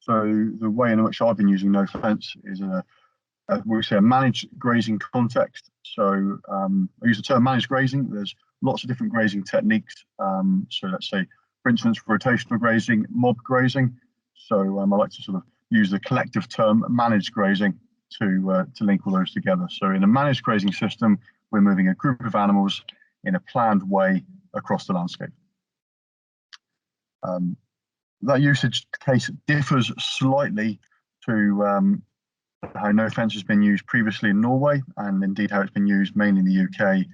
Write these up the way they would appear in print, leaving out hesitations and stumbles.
So the way in which I've been using Nofence is we say a managed grazing context. So I use the term managed grazing. There's lots of different grazing techniques. So let's say, for instance, rotational grazing, mob grazing. So I like to sort of use the collective term managed grazing to link all those together. So in a managed grazing system, we're moving a group of animals in a planned way across the landscape. That usage case differs slightly to how Nofence has been used previously in Norway, and indeed how it's been used mainly in the UK,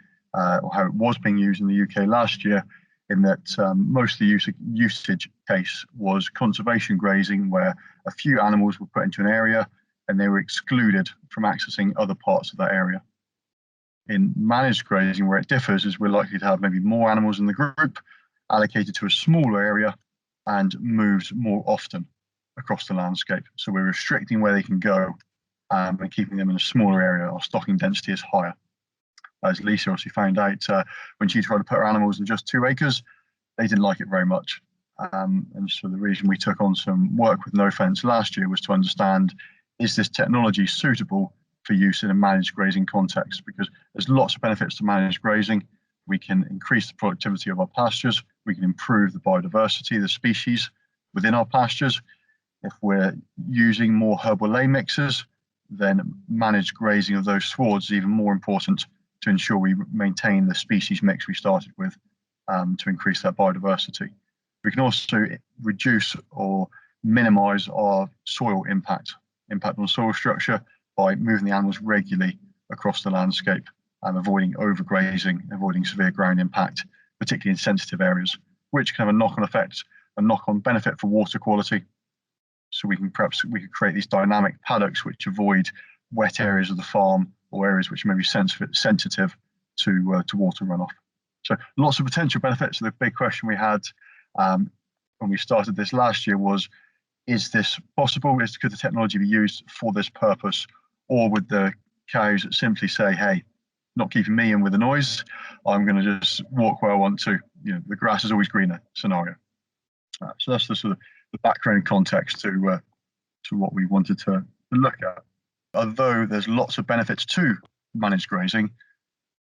or how it was being used in the UK last year, in that most of the usage case was conservation grazing, where a few animals were put into an area and they were excluded from accessing other parts of that area. In managed grazing, where it differs is we're likely to have maybe more animals in the group allocated to a smaller area and moved more often across the landscape. So we're restricting where they can go and keeping them in a smaller area. Our stocking density is higher. As Lisa also found out when she tried to put her animals in just 2 acres, they didn't like it very much. And so the reason we took on some work with Nofence last year was to understand, is this technology suitable for use in a managed grazing context? Because there's lots of benefits to managed grazing. We can increase the productivity of our pastures. We can improve the biodiversity of the species within our pastures. If we're using more herbal lay mixes, then managed grazing of those swards is even more important to ensure we maintain the species mix we started with, to increase that biodiversity. We can also reduce or minimize our soil impact on soil structure by moving the animals regularly across the landscape and avoiding overgrazing, avoiding severe ground impact, particularly in sensitive areas, which can have a knock-on effect, a knock-on benefit for water quality. So we could create these dynamic paddocks which avoid wet areas of the farm or areas which may be sensitive to water runoff. So lots of potential benefits. The big question we had when we started this last year was, is this possible? Could the technology be used for this purpose? Or would the cows simply say, hey, not keeping me in with the noise, I'm going to just walk where I want to. The grass is always greener scenario. So that's the sort of the background context to what we wanted to look at. Although there's lots of benefits to managed grazing,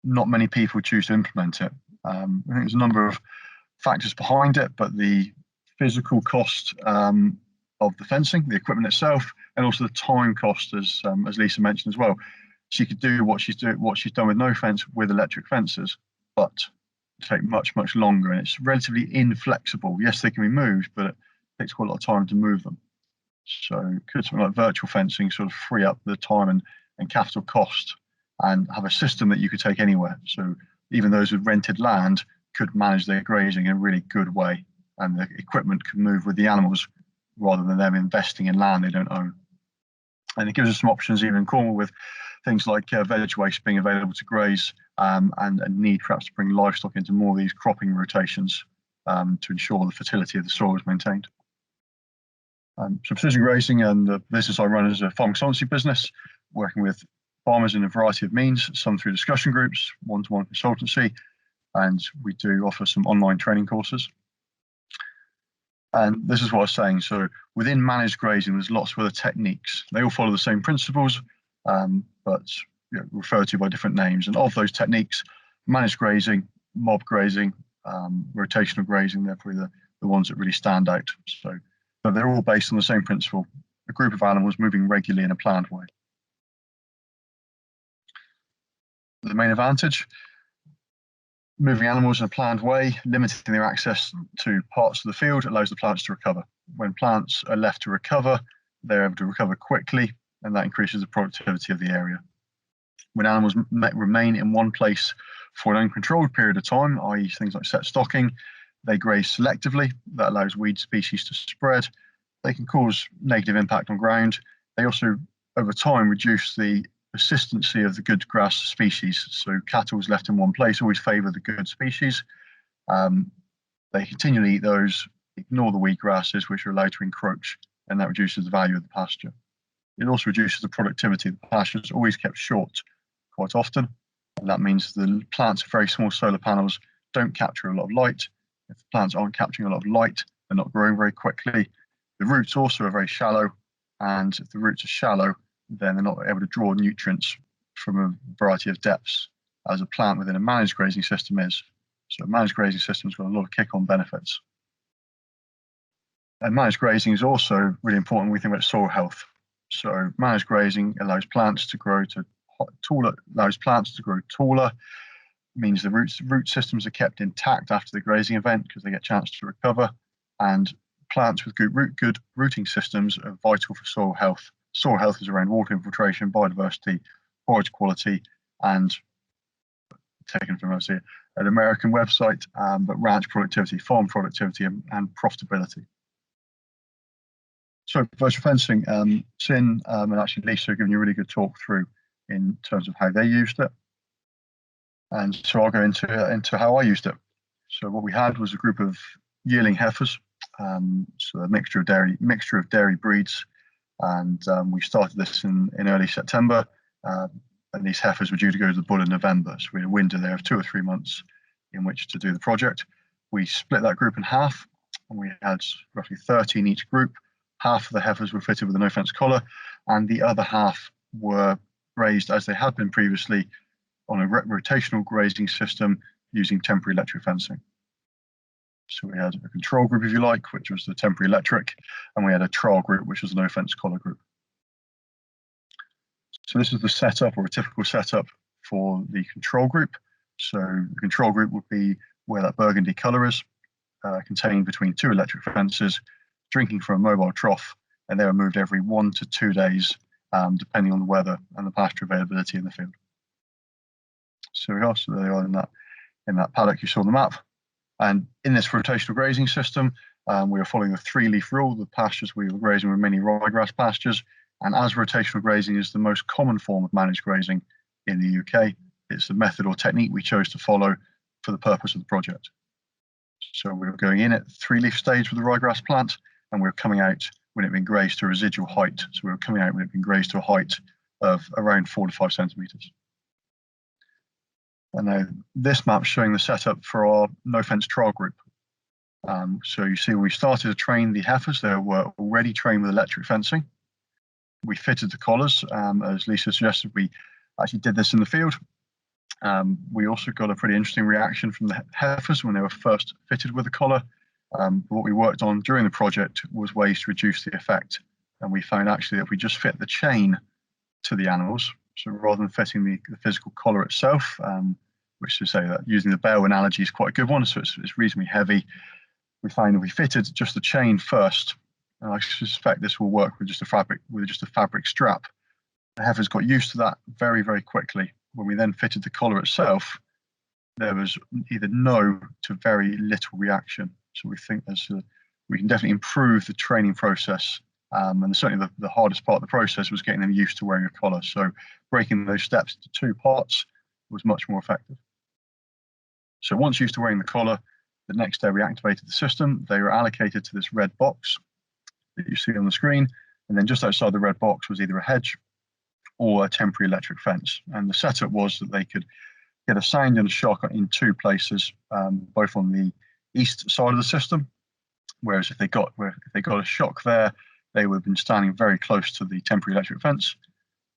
not many people choose to implement it. I think there's a number of factors behind it, but the physical cost of the fencing, the equipment itself, and also the time cost, as Lisa mentioned as well. She could do what she's done with Nofence with electric fences, but take much longer, and it's relatively inflexible. Yes, they can be moved, but it takes quite a lot of time to move them. So could something like virtual fencing sort of free up the time and capital cost, and have a system that you could take anywhere. So even those with rented land could manage their grazing in a really good way, and the equipment could move with the animals rather than them investing in land they don't own. And it gives us some options even in Cornwall with things like veg waste being available to graze, and a need perhaps to bring livestock into more of these cropping rotations to ensure the fertility of the soil is maintained. So precision grazing and the business I run is a farm consultancy business, working with farmers in a variety of means, some through discussion groups, one-to-one consultancy, and we do offer some online training courses. And this is what I was saying. So within managed grazing, there's lots of other techniques. They all follow the same principles, but referred to by different names. And of those techniques, managed grazing, mob grazing, rotational grazing, they're probably the ones that really stand out. So they're all based on the same principle, a group of animals moving regularly in a planned way. The main advantage, moving animals in a planned way, limiting their access to parts of the field, allows the plants to recover. When plants are left to recover, they're able to recover quickly, and that increases the productivity of the area. When animals remain in one place for an uncontrolled period of time, i.e. things like set stocking, they graze selectively. That allows weed species to spread. They can cause negative impact on ground. They also, over time, reduce the persistency of the good grass species. So cattle left in one place always favour the good species. They continually eat those, ignore the weed grasses, which are allowed to encroach, and that reduces the value of the pasture. It also reduces the productivity. The pasture is always kept short quite often, and that means the plants of very small solar panels don't capture a lot of light. If the plants aren't capturing a lot of light, they're not growing very quickly. The roots also are very shallow, and if the roots are shallow, then they're not able to draw nutrients from a variety of depths as a plant within a managed grazing system is. So a managed grazing system's got a lot of kick-on benefits. And managed grazing is also really important when we think about soil health. So managed grazing allows plants to grow taller, means the root systems are kept intact after the grazing event because they get a chance to recover, and plants with good rooting systems are vital for soil health. Soil health is around water infiltration, biodiversity, forage quality, and taken from us here, an American website, but ranch productivity, farm productivity, and profitability. So virtual fencing, Sin and actually Lisa are giving you a really good talk through in terms of how they used it. And so I'll go into how I used it. So what we had was a group of yearling heifers, so a mixture of dairy breeds, and we started this in early September, and these heifers were due to go to the bull in November. So we had a window there of 2 or 3 months in which to do the project. We split that group in half, and we had roughly 30 in each group. Half of the heifers were fitted with a Nofence collar, and the other half were raised as they had been previously on a rotational grazing system using temporary electric fencing. So we had a control group, if you like, which was the temporary electric, and we had a trial group, which was the Nofence collar group. So this is the setup, or a typical setup for the control group. So the control group would be where that burgundy colour is, contained between 2 electric fences, drinking from a mobile trough, and they were moved every 1 to 2 days, depending on the weather and the pasture availability in the field. So we are, so they are in that paddock you saw on the map. And in this rotational grazing system, we were following the 3-leaf rule. The pastures we were grazing were mainly ryegrass pastures. And as rotational grazing is the most common form of managed grazing in the UK, it's the method or technique we chose to follow for the purpose of the project. So we were going in at 3-leaf stage with the ryegrass plant, and we were coming out when it had been grazed to a residual height. So we were coming out when it had been grazed to a height of around 4 to 5 centimetres. And now this map's showing the setup for our Nofence trial group. So you see when we started to train the heifers, they were already trained with electric fencing. We fitted the collars, as Lisa suggested, we actually did this in the field. We also got a pretty interesting reaction from the heifers when they were first fitted with the collar. What we worked on during the project was ways to reduce the effect. And we found actually that if we just fit the chain to the animals, so rather than fitting the physical collar itself, which to say that using the bell analogy is quite a good one, so it's reasonably heavy, we find if we fitted just the chain first, and I suspect this will work with just a fabric strap. The heifers got used to that very, very quickly. When we then fitted the collar itself, there was either no to very little reaction. So we think we can definitely improve the training process. And certainly the hardest part of the process was getting them used to wearing a collar. So breaking those steps into 2 parts was much more effective. So once used to wearing the collar, the next day we activated the system. They were allocated to this red box that you see on the screen. And then just outside the red box was either a hedge or a temporary electric fence. And the setup was that they could get a sound and a shock in 2 places, both on the east side of the system. Whereas if they got a shock there, they would have been standing very close to the temporary electric fence.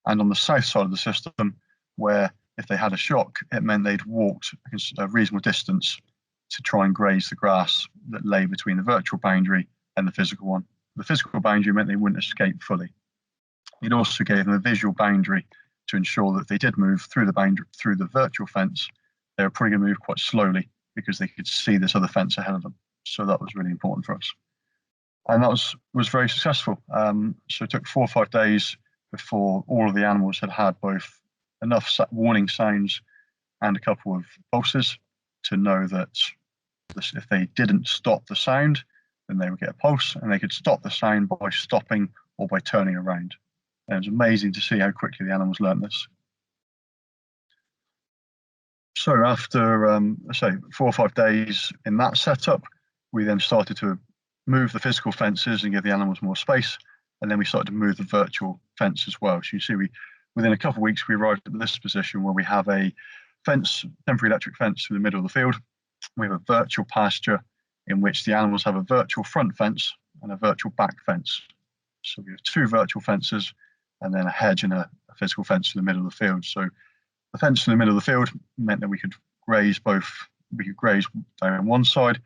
And on the south side of the system, where if they had a shock, it meant they'd walked a reasonable distance to try and graze the grass that lay between the virtual boundary and the physical one. The physical boundary meant they wouldn't escape fully. It also gave them a visual boundary to ensure that if they did move through the virtual fence, they were probably going to move quite slowly because they could see this other fence ahead of them. So that was really important for us. And that was very successful. So it took 4 or 5 days before all of the animals had both enough warning sounds and a couple of pulses to know that if they didn't stop the sound, then they would get a pulse, and they could stop the sound by stopping or by turning around. And it was amazing to see how quickly the animals learned this. So after, say, 4 or 5 days in that setup, we then started to move the physical fences and give the animals more space. And then we started to move the virtual fence as well. So you see, within a couple of weeks, we arrived at this position where we have a fence, temporary electric fence through the middle of the field. We have a virtual pasture in which the animals have a virtual front fence and a virtual back fence. So we have 2 virtual fences and then a hedge and a physical fence in the middle of the field. So the fence in the middle of the field meant that we could graze down one side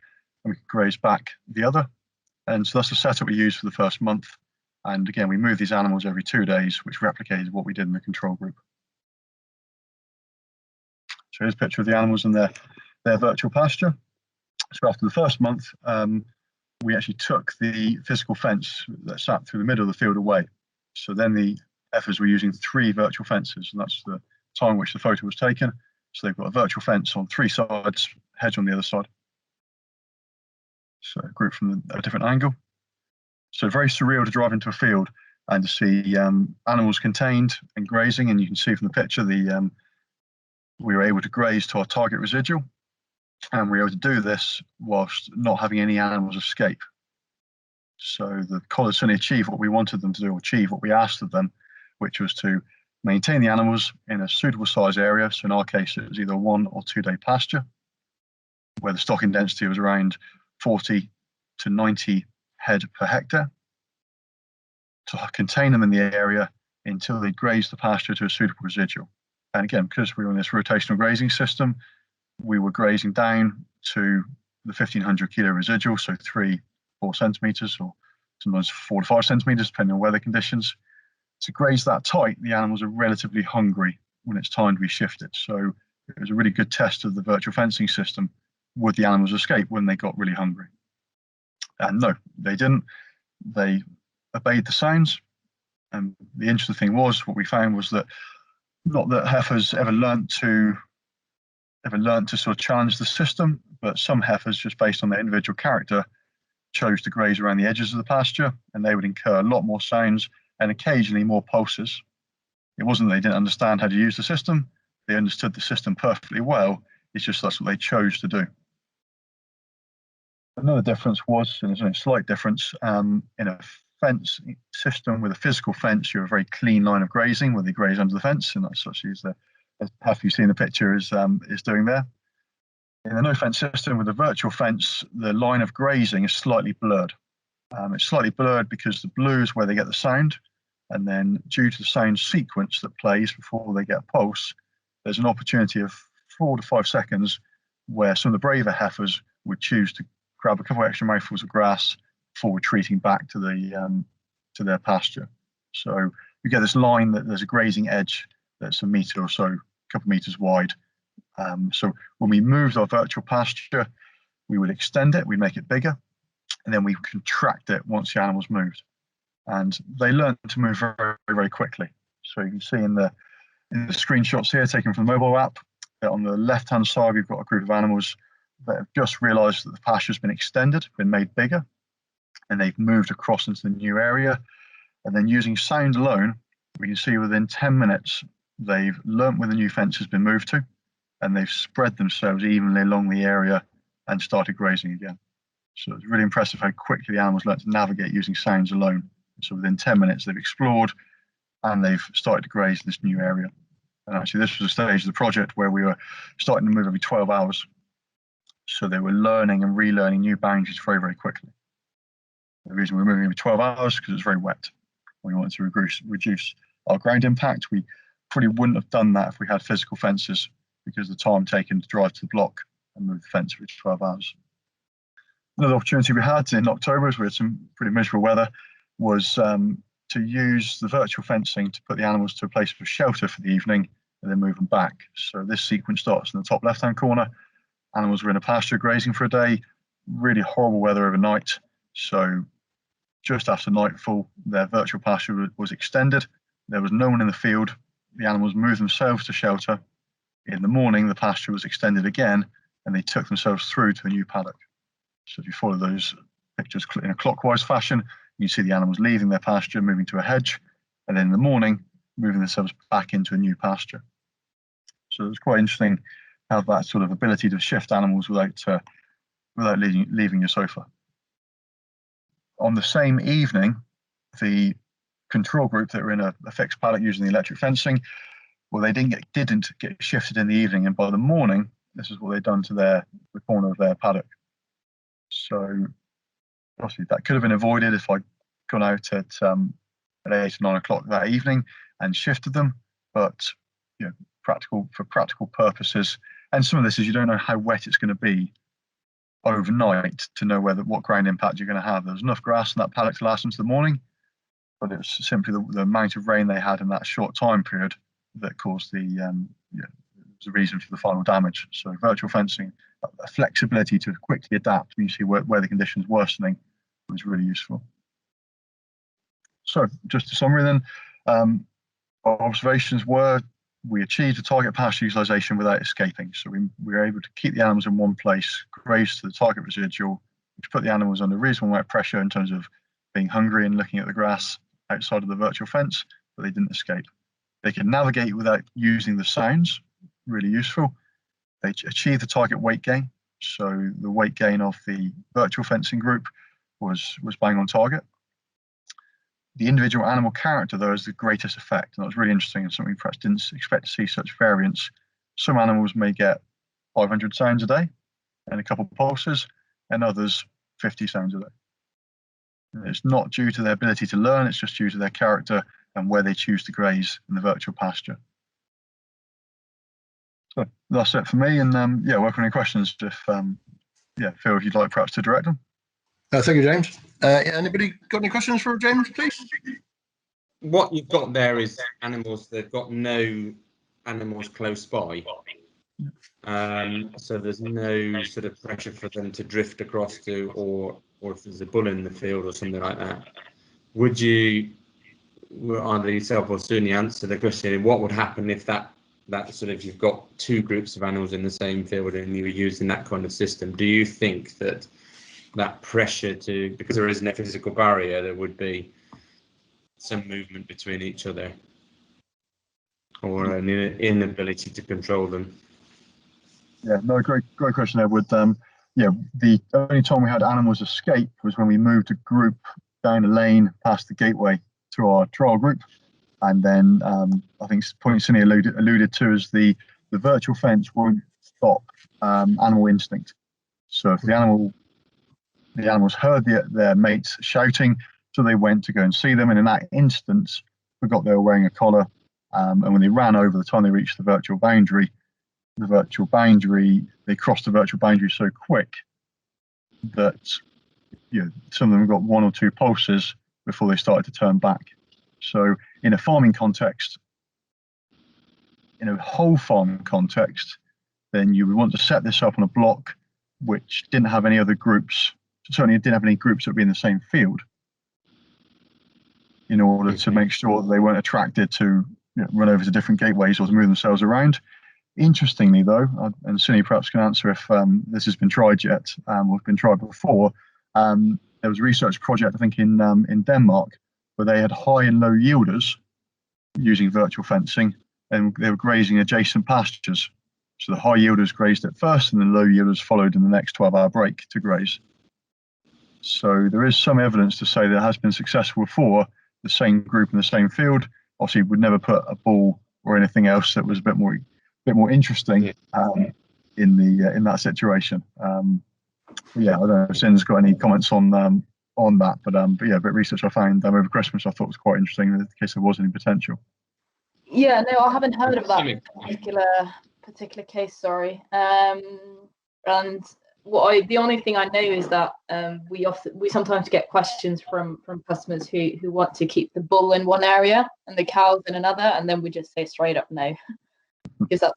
and we could graze back the other. And so that's the setup we used for the first month. And again, we moved these animals every 2 days, which replicated what we did in the control group. So here's a picture of the animals in their virtual pasture. So after the first month, we actually took the physical fence that sat through the middle of the field away. So then the heifers were using 3 virtual fences, and that's the time in which the photo was taken. So they've got a virtual fence on 3 sides, hedge on the other side. So grouped from a different angle. So very surreal to drive into a field and to see animals contained and grazing. And you can see from the picture, we were able to graze to our target residual. And we were able to do this whilst not having any animals escape. So the collars certainly achieved what we wanted them to do, or achieve what we asked of them, which was to maintain the animals in a suitable size area. So in our case, it was either a 1 or 2 day pasture, where the stocking density was around 40 to 90 head per hectare, to contain them in the area until they grazed the pasture to a suitable residual. And again, because we were in this rotational grazing system, we were grazing down to the 1,500 kilo residual, so 3-4 centimeters, or sometimes 4 to 5 centimeters, depending on weather conditions. To graze that tight, the animals are relatively hungry when it's time to be shifted. So it was a really good test of the virtual fencing system. Would the animals escape when they got really hungry? And no, they didn't. They obeyed the sounds. And the interesting thing was, what we found was that not that heifers ever learnt to sort of challenge the system, but some heifers, just based on their individual character, chose to graze around the edges of the pasture, and they would incur a lot more sounds and occasionally more pulses. It wasn't that they didn't understand how to use the system. They understood the system perfectly well. It's just that's what they chose to do. Another difference was, and there's only a slight difference, in a fence system with a physical fence, you have a very clean line of grazing where they graze under the fence, and that's actually the heifer you see in the picture is doing there. In the Nofence system with a virtual fence, the line of grazing is slightly blurred. It's slightly blurred because the blue is where they get the sound, and then due to the sound sequence that plays before they get a pulse, there's an opportunity of 4 to 5 seconds where some of the braver heifers would choose to grab a couple of extra mouthfuls of grass before retreating back to to their pasture. So you get this line that there's a grazing edge that's a meter or so, a couple of meters wide. So when we moved our virtual pasture, we would extend it, we'd make it bigger, and then we contract it once the animals moved. And they learned to move very, very quickly. So you can see in the screenshots here taken from the mobile app, that on the left-hand side, we've got a group of animals that have just realized that the pasture's been extended, been made bigger, and they've moved across into the new area. And then using sound alone, we can see within 10 minutes, they've learnt where the new fence has been moved to, and they've spread themselves evenly along the area and started grazing again. So it's really impressive how quickly the animals learnt to navigate using sounds alone. So within 10 minutes, they've explored and they've started to graze this new area. And actually, this was a stage of the project where we were starting to move every 12 hours. So they were learning and relearning new boundaries very, very quickly. The reason we were moving every 12 hours because it was very wet. We wanted to reduce our ground impact. We probably wouldn't have done that if we had physical fences, because of the time taken to drive to the block and move the fence every 12 hours. Another opportunity we had in October, as we had some pretty miserable weather, was to use the virtual fencing to put the animals to a place of shelter for the evening and then move them back. So this sequence starts in the top left-hand corner. Animals were in a pasture grazing for a day, really horrible weather overnight. So just after nightfall, their virtual pasture was extended. There was no one in the field. The animals moved themselves to shelter. In the morning, the pasture was extended again, and they took themselves through to a new paddock. So if you follow those pictures in a clockwise fashion, you see the animals leaving their pasture, moving to a hedge, and then in the morning, moving themselves back into a new pasture. So it's quite interesting how that sort of ability to shift animals without leaving your sofa. On the same evening, the control group that were in a fixed paddock using the electric fencing, well, they didn't get shifted in the evening, and by the morning, this is what they'd done to the corner of their paddock. So Obviously, that could have been avoided if I'd gone out at 8 or 9 o'clock that evening and shifted them. But for practical purposes, and some of this is you don't know how wet it's going to be overnight to know what ground impact you're going to have. There was enough grass in that paddock to last into the morning, but it was simply the amount of rain they had in that short time period that caused was the reason for the final damage. So virtual fencing, a flexibility to quickly adapt when you see where the conditions worsening was really useful. So just a summary then, our observations were we achieved the target pasture utilisation without escaping. So we were able to keep the animals in one place, graze to the target residual, which put the animals under reasonable amount of pressure in terms of being hungry and looking at the grass outside of the virtual fence, but they didn't escape. They could navigate without using the sounds, really useful. They achieved the target weight gain. So the weight gain of the virtual fencing group was bang on target. The individual animal character, though, has the greatest effect. And that was really interesting and something we perhaps didn't expect to see such variance. Some animals may get 500 sounds a day and a couple of pulses, and others 50 sounds a day. And it's not due to their ability to learn, it's just due to their character and where they choose to graze in the virtual pasture. So that's it for me. And welcome any questions if Phil, if you'd like perhaps to direct them. Thank you, James. Anybody got any questions for James, please? What you've got there is animals. They've got no animals close by, so there's no sort of pressure for them to drift across to, or if there's a bull in the field or something like that. Would you, either yourself or Suni, answer the question? What would happen if that sort of, you've got two groups of animals in the same field and you were using that kind of system? Do you think that pressure because there isn't a physical barrier, there would be some movement between each other, or an inability to control them? Yeah, no, great question, Edward. The only time we had animals escape was when we moved a group down a lane past the gateway to our trial group, and then I think point Cindy alluded to is the virtual fence won't stop animal instinct. So if the animals heard their mates shouting, so they went to go and see them, and in that instance forgot they were wearing a collar, and when they ran over, the time they reached the virtual boundary, they crossed the virtual boundary so quick that some of them got 1 or 2 pulses before they started to turn back. So in a farming context, in a whole farm context, then you would want to set this up on a block which didn't have any other groups, certainly didn't have any groups that would be in the same field, in order to make sure that they weren't attracted to run over to different gateways or to move themselves around. Interestingly, though, and Sunny perhaps can answer if this has been tried yet or been tried before, there was a research project, I think, in Denmark, where they had high and low yielders using virtual fencing, and they were grazing adjacent pastures. So the high yielders grazed it first, and the low yielders followed in the next 12-hour break to graze. So there is some evidence to say that it has been successful for the same group in the same field. Obviously, would never put a bull or anything else that was a bit more interesting in that situation. I don't know if Sin's got any comments on that, but research I found over Christmas I thought was quite interesting in case there was any potential. Yeah, no, I haven't heard of that particular case. Sorry, and the only thing I know is that we sometimes get questions from customers who want to keep the bull in one area and the cows in another, and then we just say straight up no, because that's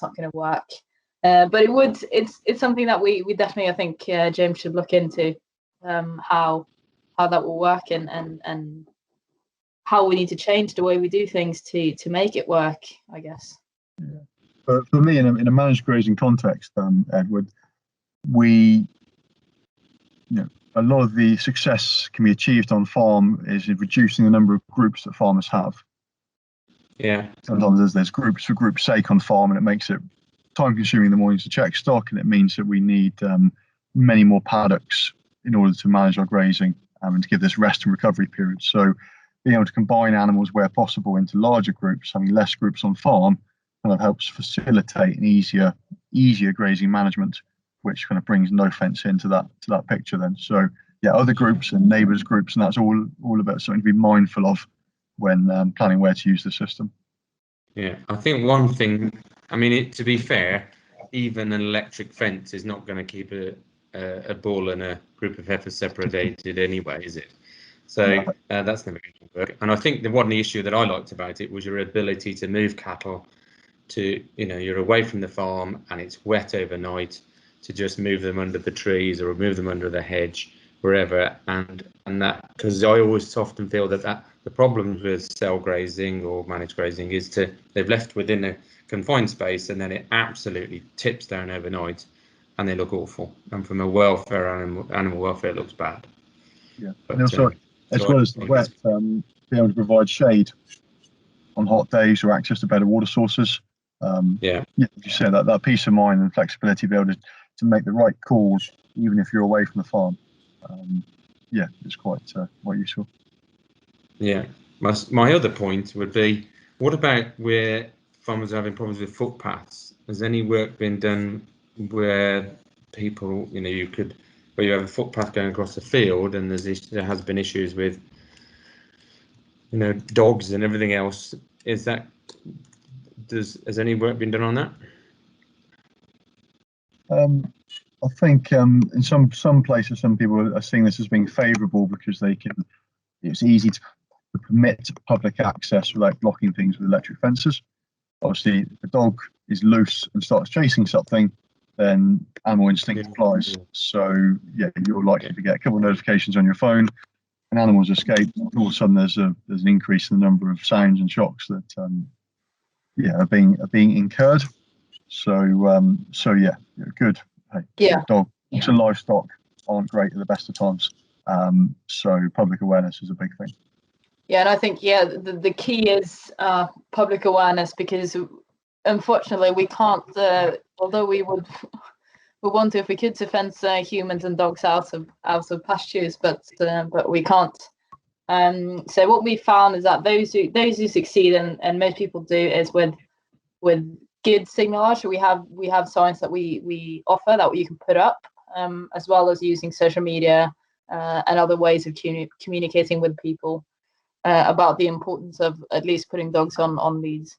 not gonna work. But it's something that we definitely, I think, James should look into, how that will work and how we need to change the way we do things to make it work, I guess. Yeah. But for me, in a managed grazing context, Edward, a lot of the success can be achieved on farm is in reducing the number of groups that farmers have. Yeah. Sometimes there's groups for group's sake on farm, and it makes it time consuming in the mornings to check stock, and it means that we need many more paddocks in order to manage our grazing and to give this rest and recovery period. So being able to combine animals where possible into larger groups, having less groups on farm, kind of helps facilitate an easier grazing management, which kind of brings Nofence into that picture then. So other groups and neighbours groups, and that's all about something to be mindful of when planning where to use the system. Yeah, I think one thing, I mean, to be fair, even an electric fence is not going to keep a bull and a group of heifers separated anyway, is it? So that's never going to work. And I think the one issue that I liked about it was your ability to move cattle to, you're away from the farm and it's wet overnight, to just move them under the trees or move them under the hedge, wherever. And that, because I always often feel that the problems with cell grazing or managed grazing is they've left within a confined space and then it absolutely tips down overnight and they look awful. And from a animal welfare, it looks bad. Yeah, but, and also, as well as the wet, be able to provide shade on hot days or access to better water sources. You said that peace of mind and flexibility, be able to make the right calls even if you're away from the farm. It's quite useful. Yeah, my other point would be, what about where farmers are having problems with footpaths? Has any work been done where people, where you have a footpath going across the field and there has been issues with, dogs and everything else? Has any work been done on that? I think in some places, some people are seeing this as being favourable because it's easy to permit public access without blocking things with electric fences. Obviously, if a dog is loose and starts chasing something, then animal instinct applies. So you're likely to get a couple of notifications on your phone. An animal's escaped. All of a sudden, there's an increase in the number of sounds and shocks that are being incurred. So good. Hey, dogs and livestock aren't great at the best of times. So public awareness is a big thing. Yeah, and I think the key is public awareness, because unfortunately we can't. Although we want to, if we could, to fence humans and dogs out of pastures, but we can't. So what we found is that those who succeed, and most people do, is with good signalage. We have signs that we offer that you can put up, as well as using social media and other ways of communicating with people about the importance of at least putting dogs on these